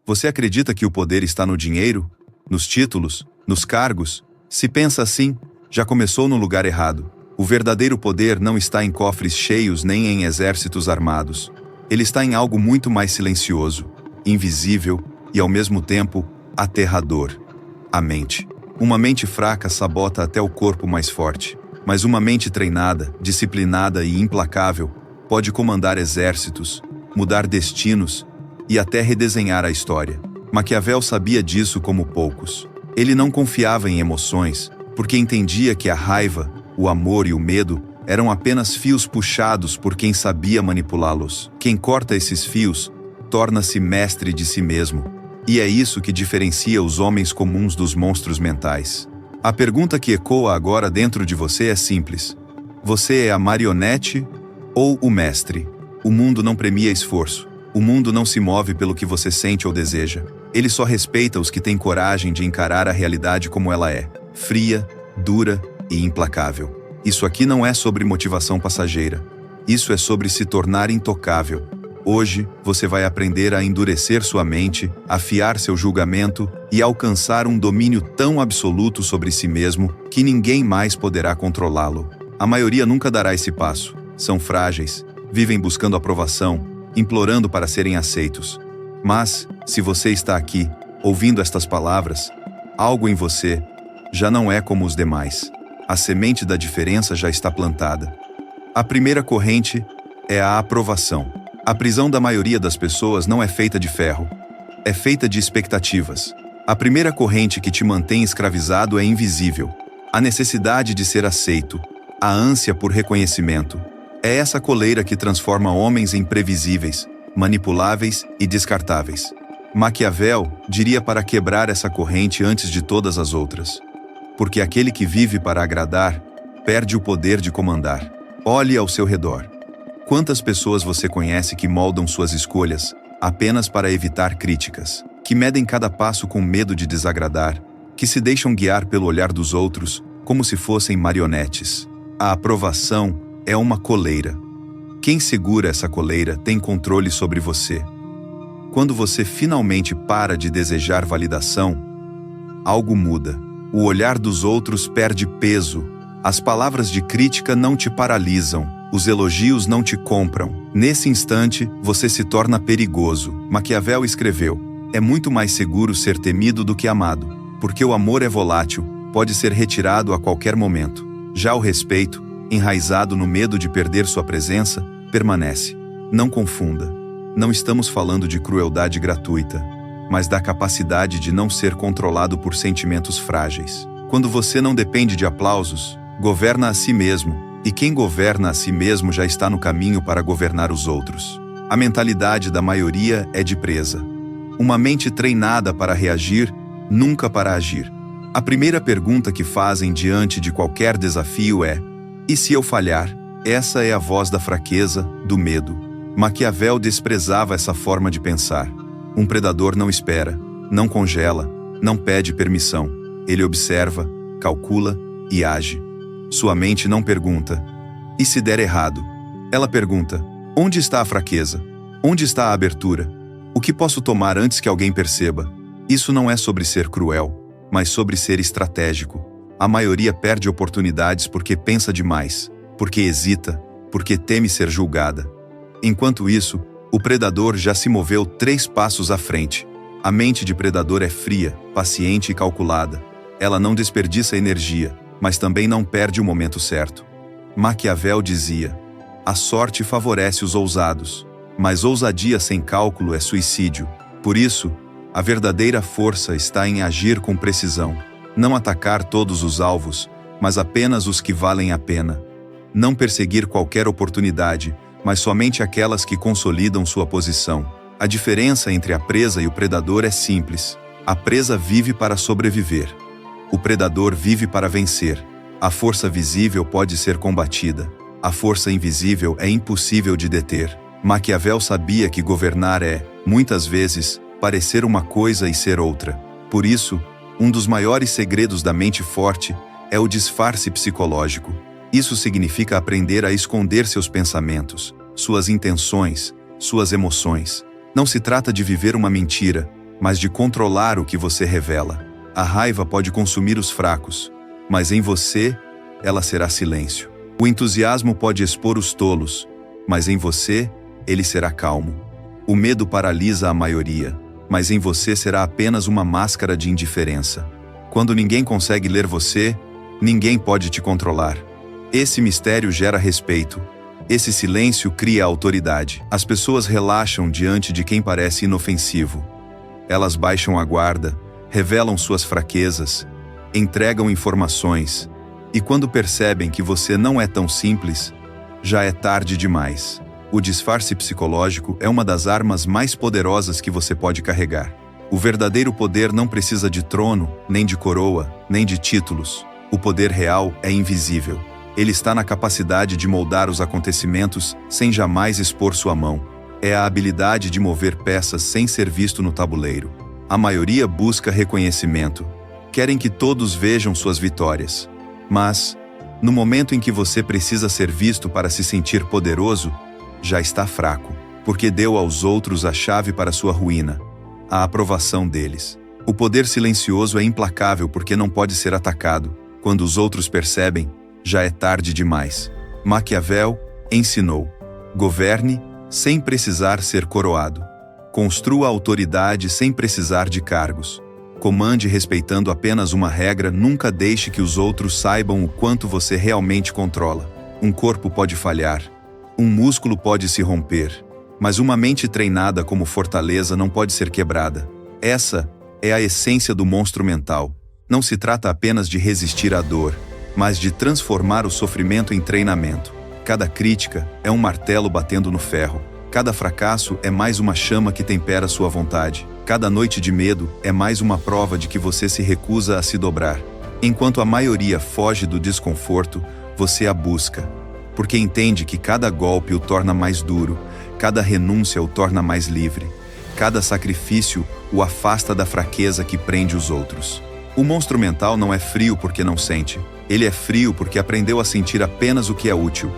Você acredita que o poder está no dinheiro? Nos títulos? Nos cargos? Se pensa assim, já começou no lugar errado. O verdadeiro poder não está em cofres cheios nem em exércitos armados. Ele está em algo muito mais silencioso, invisível e, ao mesmo tempo, aterrador. A mente. Uma mente fraca sabota até o corpo mais forte. Mas uma mente treinada, disciplinada e implacável pode comandar exércitos, mudar destinos e até redesenhar a história. Maquiavel sabia disso como poucos. Ele não confiava em emoções, porque entendia que a raiva, o amor e o medo eram apenas fios puxados por quem sabia manipulá-los. Quem corta esses fios torna-se mestre de si mesmo. E é isso que diferencia os homens comuns dos monstros mentais. A pergunta que ecoa agora dentro de você é simples. Você é a marionete ou o mestre? O mundo não premia esforço. O mundo não se move pelo que você sente ou deseja. Ele só respeita os que têm coragem de encarar a realidade como ela é, fria, dura e implacável. Isso aqui não é sobre motivação passageira. Isso é sobre se tornar intocável. Hoje, você vai aprender a endurecer sua mente, afiar seu julgamento e alcançar um domínio tão absoluto sobre si mesmo que ninguém mais poderá controlá-lo. A maioria nunca dará esse passo. São frágeis, vivem buscando aprovação, implorando para serem aceitos. Mas, se você está aqui, ouvindo estas palavras, algo em você já não é como os demais. A semente da diferença já está plantada. A primeira corrente é a aprovação. A prisão da maioria das pessoas não é feita de ferro. É feita de expectativas. A primeira corrente que te mantém escravizado é invisível. A necessidade de ser aceito. A ânsia por reconhecimento. É essa coleira que transforma homens em previsíveis, manipuláveis e descartáveis. Maquiavel diria para quebrar essa corrente antes de todas as outras. Porque aquele que vive para agradar, perde o poder de comandar. Olhe ao seu redor. Quantas pessoas você conhece que moldam suas escolhas apenas para evitar críticas, que medem cada passo com medo de desagradar, que se deixam guiar pelo olhar dos outros como se fossem marionetes? A aprovação é uma coleira. Quem segura essa coleira tem controle sobre você. Quando você finalmente para de desejar validação, algo muda. O olhar dos outros perde peso. As palavras de crítica não te paralisam. Os elogios não te compram. Nesse instante, você se torna perigoso. Maquiavel escreveu: é muito mais seguro ser temido do que amado, porque o amor é volátil, pode ser retirado a qualquer momento. Já o respeito, enraizado no medo de perder sua presença, permanece. Não confunda. Não estamos falando de crueldade gratuita, mas da capacidade de não ser controlado por sentimentos frágeis. Quando você não depende de aplausos, governa a si mesmo. E quem governa a si mesmo já está no caminho para governar os outros. A mentalidade da maioria é de presa. Uma mente treinada para reagir, nunca para agir. A primeira pergunta que fazem diante de qualquer desafio é: e se eu falhar? Essa é a voz da fraqueza, do medo. Maquiavel desprezava essa forma de pensar. Um predador não espera, não congela, não pede permissão. Ele observa, calcula e age. Sua mente não pergunta: e se der errado? Ela pergunta: onde está a fraqueza? Onde está a abertura? O que posso tomar antes que alguém perceba? Isso não é sobre ser cruel, mas sobre ser estratégico. A maioria perde oportunidades porque pensa demais, porque hesita, porque teme ser julgada. Enquanto isso, o predador já se moveu 3 passos à frente. A mente de predador é fria, paciente e calculada. Ela não desperdiça energia, mas também não perde o momento certo. Maquiavel dizia: a sorte favorece os ousados, mas ousadia sem cálculo é suicídio. Por isso, a verdadeira força está em agir com precisão. Não atacar todos os alvos, mas apenas os que valem a pena. Não perseguir qualquer oportunidade, mas somente aquelas que consolidam sua posição. A diferença entre a presa e o predador é simples. A presa vive para sobreviver. O predador vive para vencer. A força visível pode ser combatida. A força invisível é impossível de deter. Maquiavel sabia que governar é, muitas vezes, parecer uma coisa e ser outra. Por isso, um dos maiores segredos da mente forte é o disfarce psicológico. Isso significa aprender a esconder seus pensamentos, suas intenções, suas emoções. Não se trata de viver uma mentira, mas de controlar o que você revela. A raiva pode consumir os fracos, mas em você, ela será silêncio. O entusiasmo pode expor os tolos, mas em você, ele será calmo. O medo paralisa a maioria, mas em você será apenas uma máscara de indiferença. Quando ninguém consegue ler você, ninguém pode te controlar. Esse mistério gera respeito. Esse silêncio cria autoridade. As pessoas relaxam diante de quem parece inofensivo. Elas baixam a guarda, revelam suas fraquezas, entregam informações, e quando percebem que você não é tão simples, já é tarde demais. O disfarce psicológico é uma das armas mais poderosas que você pode carregar. O verdadeiro poder não precisa de trono, nem de coroa, nem de títulos. O poder real é invisível. Ele está na capacidade de moldar os acontecimentos sem jamais expor sua mão. É a habilidade de mover peças sem ser visto no tabuleiro. A maioria busca reconhecimento. Querem que todos vejam suas vitórias. Mas, no momento em que você precisa ser visto para se sentir poderoso, já está fraco, porque deu aos outros a chave para sua ruína, a aprovação deles. O poder silencioso é implacável porque não pode ser atacado. Quando os outros percebem, já é tarde demais. Maquiavel ensinou: governe sem precisar ser coroado. Construa autoridade sem precisar de cargos. Comande respeitando apenas uma regra, nunca deixe que os outros saibam o quanto você realmente controla. Um corpo pode falhar, um músculo pode se romper, mas uma mente treinada como fortaleza não pode ser quebrada. Essa é a essência do monstro mental. Não se trata apenas de resistir à dor, mas de transformar o sofrimento em treinamento. Cada crítica é um martelo batendo no ferro. Cada fracasso é mais uma chama que tempera sua vontade. Cada noite de medo é mais uma prova de que você se recusa a se dobrar. Enquanto a maioria foge do desconforto, você a busca, porque entende que cada golpe o torna mais duro, cada renúncia o torna mais livre, cada sacrifício o afasta da fraqueza que prende os outros. O monstro mental não é frio porque não sente. Ele é frio porque aprendeu a sentir apenas o que é útil.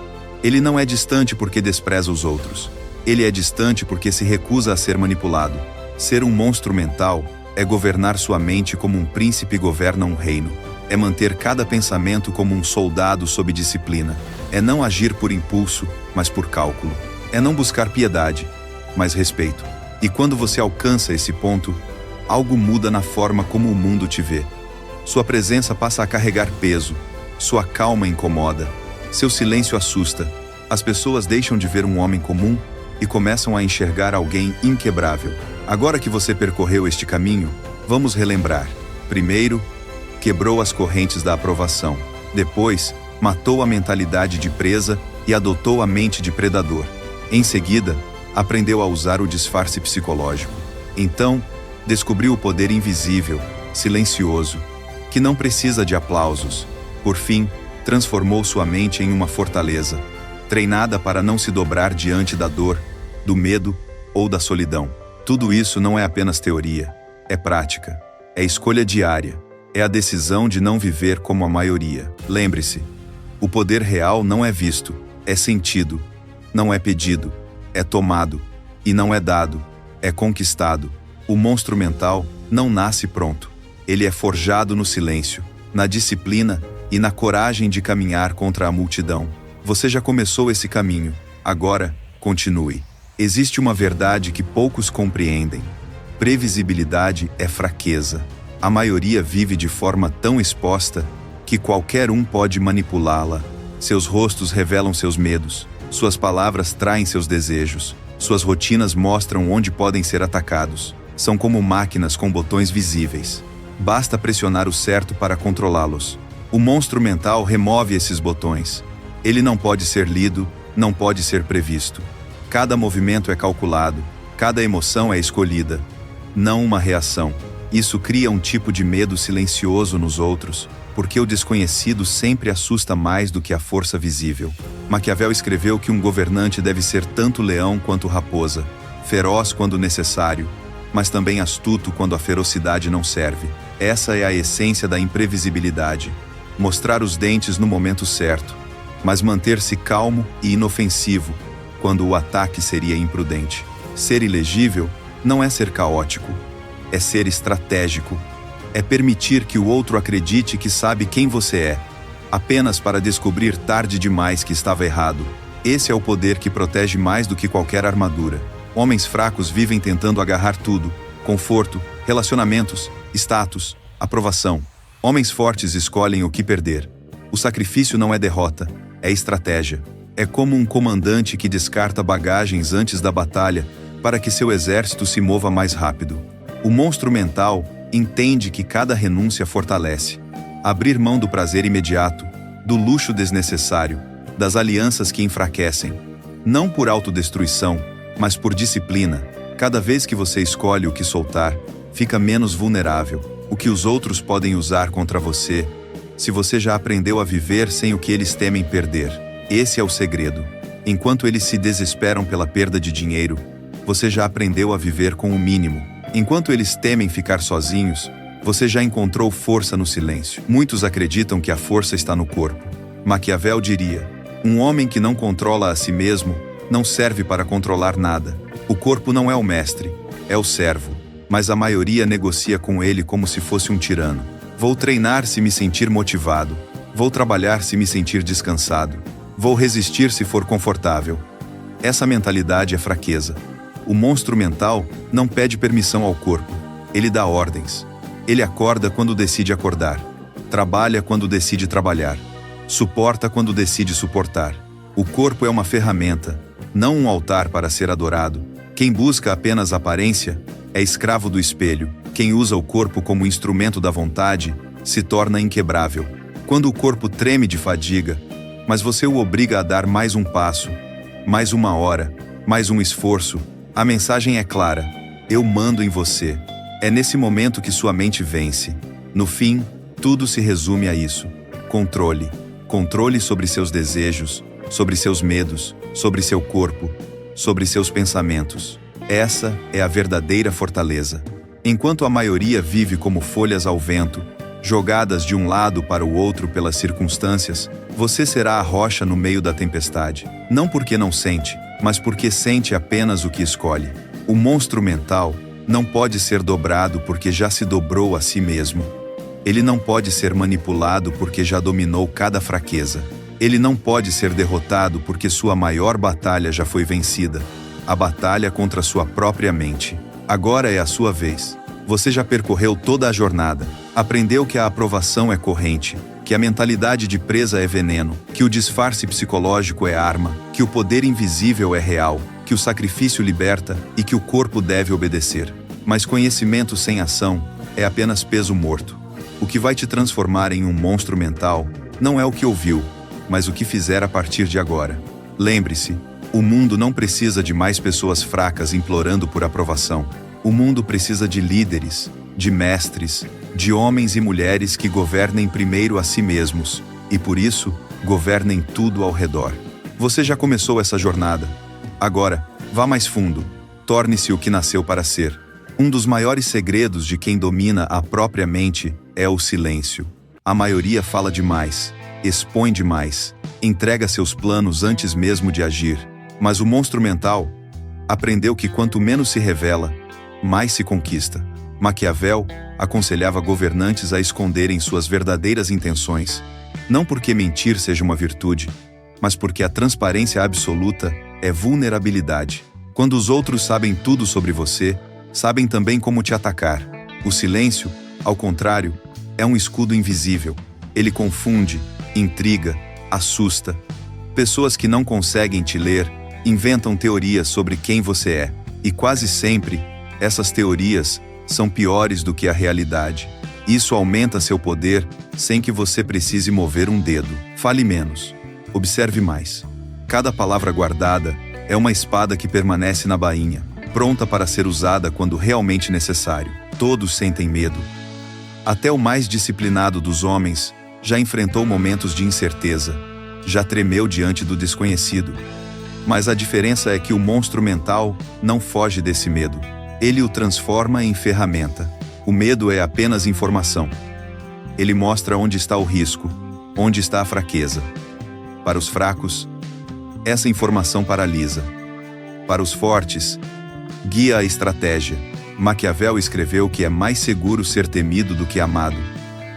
Ele não é distante porque despreza os outros. Ele é distante porque se recusa a ser manipulado. Ser um monstro mental é governar sua mente como um príncipe governa um reino. É manter cada pensamento como um soldado sob disciplina. É não agir por impulso, mas por cálculo. É não buscar piedade, mas respeito. E quando você alcança esse ponto, algo muda na forma como o mundo te vê. Sua presença passa a carregar peso. Sua calma incomoda. Seu silêncio assusta. As pessoas deixam de ver um homem comum e começam a enxergar alguém inquebrável. Agora que você percorreu este caminho, vamos relembrar. Primeiro, quebrou as correntes da aprovação. Depois, matou a mentalidade de presa e adotou a mente de predador. Em seguida, aprendeu a usar o disfarce psicológico. Então, descobriu o poder invisível, silencioso, que não precisa de aplausos. Por fim, transformou sua mente em uma fortaleza, treinada para não se dobrar diante da dor, do medo ou da solidão. Tudo isso não é apenas teoria, é prática, é escolha diária, é a decisão de não viver como a maioria. Lembre-se, o poder real não é visto, é sentido, não é pedido, é tomado, e não é dado, é conquistado. O monstro mental não nasce pronto, ele é forjado no silêncio, na disciplina e na coragem de caminhar contra a multidão. Você já começou esse caminho, agora, continue. Existe uma verdade que poucos compreendem. Previsibilidade é fraqueza. A maioria vive de forma tão exposta que qualquer um pode manipulá-la. Seus rostos revelam seus medos, suas palavras traem seus desejos, suas rotinas mostram onde podem ser atacados. São como máquinas com botões visíveis. Basta pressionar o certo para controlá-los. O monstro mental remove esses botões. Ele não pode ser lido, não pode ser previsto. Cada movimento é calculado, cada emoção é escolhida, não uma reação. Isso cria um tipo de medo silencioso nos outros, porque o desconhecido sempre assusta mais do que a força visível. Maquiavel escreveu que um governante deve ser tanto leão quanto raposa, feroz quando necessário, mas também astuto quando a ferocidade não serve. Essa é a essência da imprevisibilidade. Mostrar os dentes no momento certo, mas manter-se calmo e inofensivo quando o ataque seria imprudente. Ser ilegível não é ser caótico, é ser estratégico. É permitir que o outro acredite que sabe quem você é, apenas para descobrir tarde demais que estava errado. Esse é o poder que protege mais do que qualquer armadura. Homens fracos vivem tentando agarrar tudo: conforto, relacionamentos, status, aprovação. Homens fortes escolhem o que perder. O sacrifício não é derrota, é estratégia. É como um comandante que descarta bagagens antes da batalha para que seu exército se mova mais rápido. O monstro mental entende que cada renúncia fortalece. Abrir mão do prazer imediato, do luxo desnecessário, das alianças que enfraquecem. Não por autodestruição, mas por disciplina. Cada vez que você escolhe o que soltar, fica menos vulnerável. O que os outros podem usar contra você, se você já aprendeu a viver sem o que eles temem perder. Esse é o segredo. Enquanto eles se desesperam pela perda de dinheiro, você já aprendeu a viver com o mínimo. Enquanto eles temem ficar sozinhos, você já encontrou força no silêncio. Muitos acreditam que a força está no corpo. Maquiavel diria: um homem que não controla a si mesmo não serve para controlar nada. O corpo não é o mestre, é o servo, mas a maioria negocia com ele como se fosse um tirano. Vou treinar se me sentir motivado. Vou trabalhar se me sentir descansado. Vou resistir se for confortável. Essa mentalidade é fraqueza. O monstro mental não pede permissão ao corpo. Ele dá ordens. Ele acorda quando decide acordar. Trabalha quando decide trabalhar. Suporta quando decide suportar. O corpo é uma ferramenta, não um altar para ser adorado. Quem busca apenas aparência é escravo do espelho. Quem usa o corpo como instrumento da vontade se torna inquebrável. Quando o corpo treme de fadiga, mas você o obriga a dar mais um passo, mais uma hora, mais um esforço, a mensagem é clara: eu mando em você. É nesse momento que sua mente vence. No fim, tudo se resume a isso: controle. Controle sobre seus desejos, sobre seus medos, sobre seu corpo, sobre seus pensamentos. Essa é a verdadeira fortaleza. Enquanto a maioria vive como folhas ao vento, jogadas de um lado para o outro pelas circunstâncias, você será a rocha no meio da tempestade. Não porque não sente, mas porque sente apenas o que escolhe. O monstro mental não pode ser dobrado porque já se dobrou a si mesmo. Ele não pode ser manipulado porque já dominou cada fraqueza. Ele não pode ser derrotado porque sua maior batalha já foi vencida. A batalha contra sua própria mente. Agora é a sua vez. Você já percorreu toda a jornada. Aprendeu que a aprovação é corrente, que a mentalidade de presa é veneno, que o disfarce psicológico é arma, que o poder invisível é real, que o sacrifício liberta e que o corpo deve obedecer. Mas conhecimento sem ação é apenas peso morto. O que vai te transformar em um monstro mental não é o que ouviu, mas o que fizer a partir de agora. Lembre-se, o mundo não precisa de mais pessoas fracas implorando por aprovação. O mundo precisa de líderes, de mestres, de homens e mulheres que governem primeiro a si mesmos, e por isso, governem tudo ao redor. Você já começou essa jornada. Agora, vá mais fundo. Torne-se o que nasceu para ser. Um dos maiores segredos de quem domina a própria mente é o silêncio. A maioria fala demais, expõe demais, entrega seus planos antes mesmo de agir. Mas o monstro mental aprendeu que quanto menos se revela, mais se conquista. Maquiavel aconselhava governantes a esconderem suas verdadeiras intenções, não porque mentir seja uma virtude, mas porque a transparência absoluta é vulnerabilidade. Quando os outros sabem tudo sobre você, sabem também como te atacar. O silêncio, ao contrário, é um escudo invisível. Ele confunde, intriga, assusta. Pessoas que não conseguem te ler inventam teorias sobre quem você é, e quase sempre, essas teorias são piores do que a realidade. Isso aumenta seu poder sem que você precise mover um dedo. Fale menos. Observe mais. Cada palavra guardada é uma espada que permanece na bainha, pronta para ser usada quando realmente necessário. Todos sentem medo. Até o mais disciplinado dos homens já enfrentou momentos de incerteza, já tremeu diante do desconhecido. Mas a diferença é que o monstro mental não foge desse medo. Ele o transforma em ferramenta. O medo é apenas informação. Ele mostra onde está o risco, onde está a fraqueza. Para os fracos, essa informação paralisa. Para os fortes, guia a estratégia. Maquiavel escreveu que é mais seguro ser temido do que amado.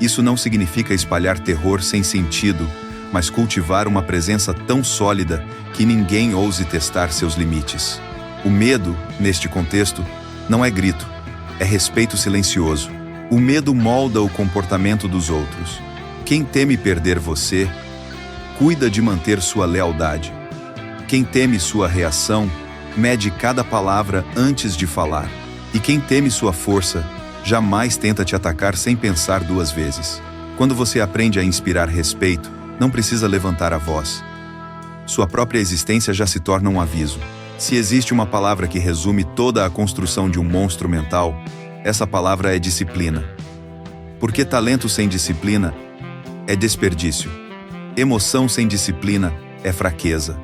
Isso não significa espalhar terror sem sentido, mas cultivar uma presença tão sólida que ninguém ouse testar seus limites. O medo, neste contexto, não é grito, é respeito silencioso. O medo molda o comportamento dos outros. Quem teme perder você, cuida de manter sua lealdade. Quem teme sua reação, mede cada palavra antes de falar. E quem teme sua força, jamais tenta te atacar sem pensar duas vezes. Quando você aprende a inspirar respeito, não precisa levantar a voz. Sua própria existência já se torna um aviso. Se existe uma palavra que resume toda a construção de um monstro mental, essa palavra é disciplina. Porque talento sem disciplina é desperdício. Emoção sem disciplina é fraqueza.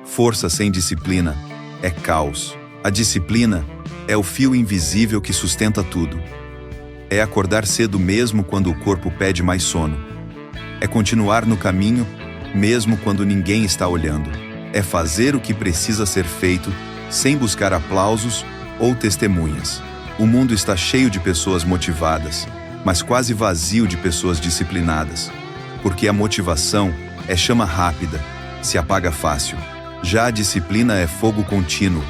Força sem disciplina é caos. A disciplina é o fio invisível que sustenta tudo. É acordar cedo mesmo quando o corpo pede mais sono. É continuar no caminho, mesmo quando ninguém está olhando. É fazer o que precisa ser feito, sem buscar aplausos ou testemunhas. O mundo está cheio de pessoas motivadas, mas quase vazio de pessoas disciplinadas. Porque a motivação é chama rápida, se apaga fácil. Já a disciplina é fogo contínuo,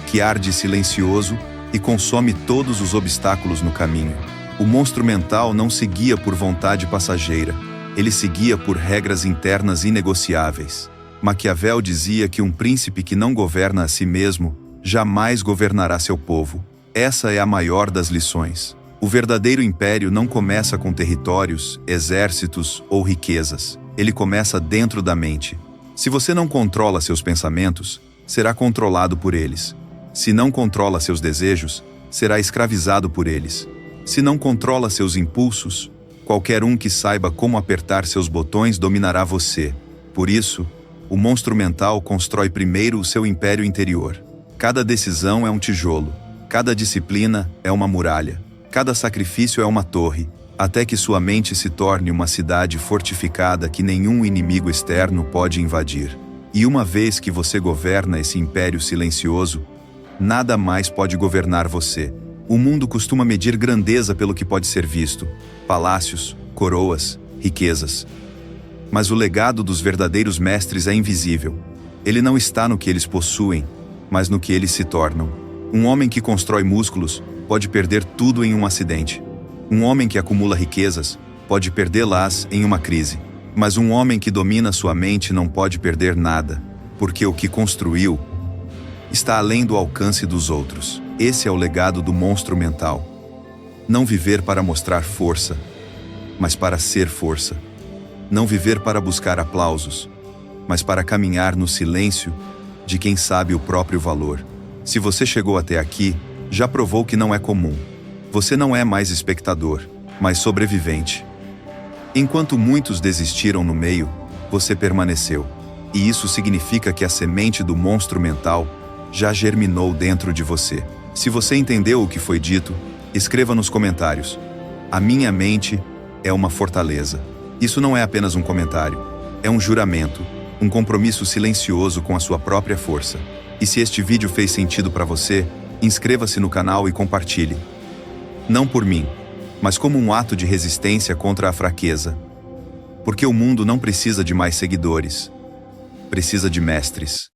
que arde silencioso e consome todos os obstáculos no caminho. O monstro mental não seguia por vontade passageira, ele seguia por regras internas inegociáveis. Maquiavel dizia que um príncipe que não governa a si mesmo, jamais governará seu povo. Essa é a maior das lições. O verdadeiro império não começa com territórios, exércitos ou riquezas. Ele começa dentro da mente. Se você não controla seus pensamentos, será controlado por eles. Se não controla seus desejos, será escravizado por eles. Se não controla seus impulsos, qualquer um que saiba como apertar seus botões dominará você. Por isso, o monstro mental constrói primeiro o seu império interior. Cada decisão é um tijolo, cada disciplina é uma muralha, cada sacrifício é uma torre, até que sua mente se torne uma cidade fortificada que nenhum inimigo externo pode invadir. E uma vez que você governa esse império silencioso, nada mais pode governar você. O mundo costuma medir grandeza pelo que pode ser visto: palácios, coroas, riquezas. Mas o legado dos verdadeiros mestres é invisível. Ele não está no que eles possuem, mas no que eles se tornam. Um homem que constrói músculos pode perder tudo em um acidente. Um homem que acumula riquezas pode perdê-las em uma crise. Mas um homem que domina sua mente não pode perder nada, porque o que construiu está além do alcance dos outros. Esse é o legado do monstro mental. Não viver para mostrar força, mas para ser força. Não viver para buscar aplausos, mas para caminhar no silêncio de quem sabe o próprio valor. Se você chegou até aqui, já provou que não é comum. Você não é mais espectador, mas sobrevivente. Enquanto muitos desistiram no meio, você permaneceu. E isso significa que a semente do monstro mental já germinou dentro de você. Se você entendeu o que foi dito, escreva nos comentários: a minha mente é uma fortaleza. Isso não é apenas um comentário, é um juramento, um compromisso silencioso com a sua própria força. E se este vídeo fez sentido para você, inscreva-se no canal e compartilhe. Não por mim, mas como um ato de resistência contra a fraqueza. Porque o mundo não precisa de mais seguidores, precisa de mestres.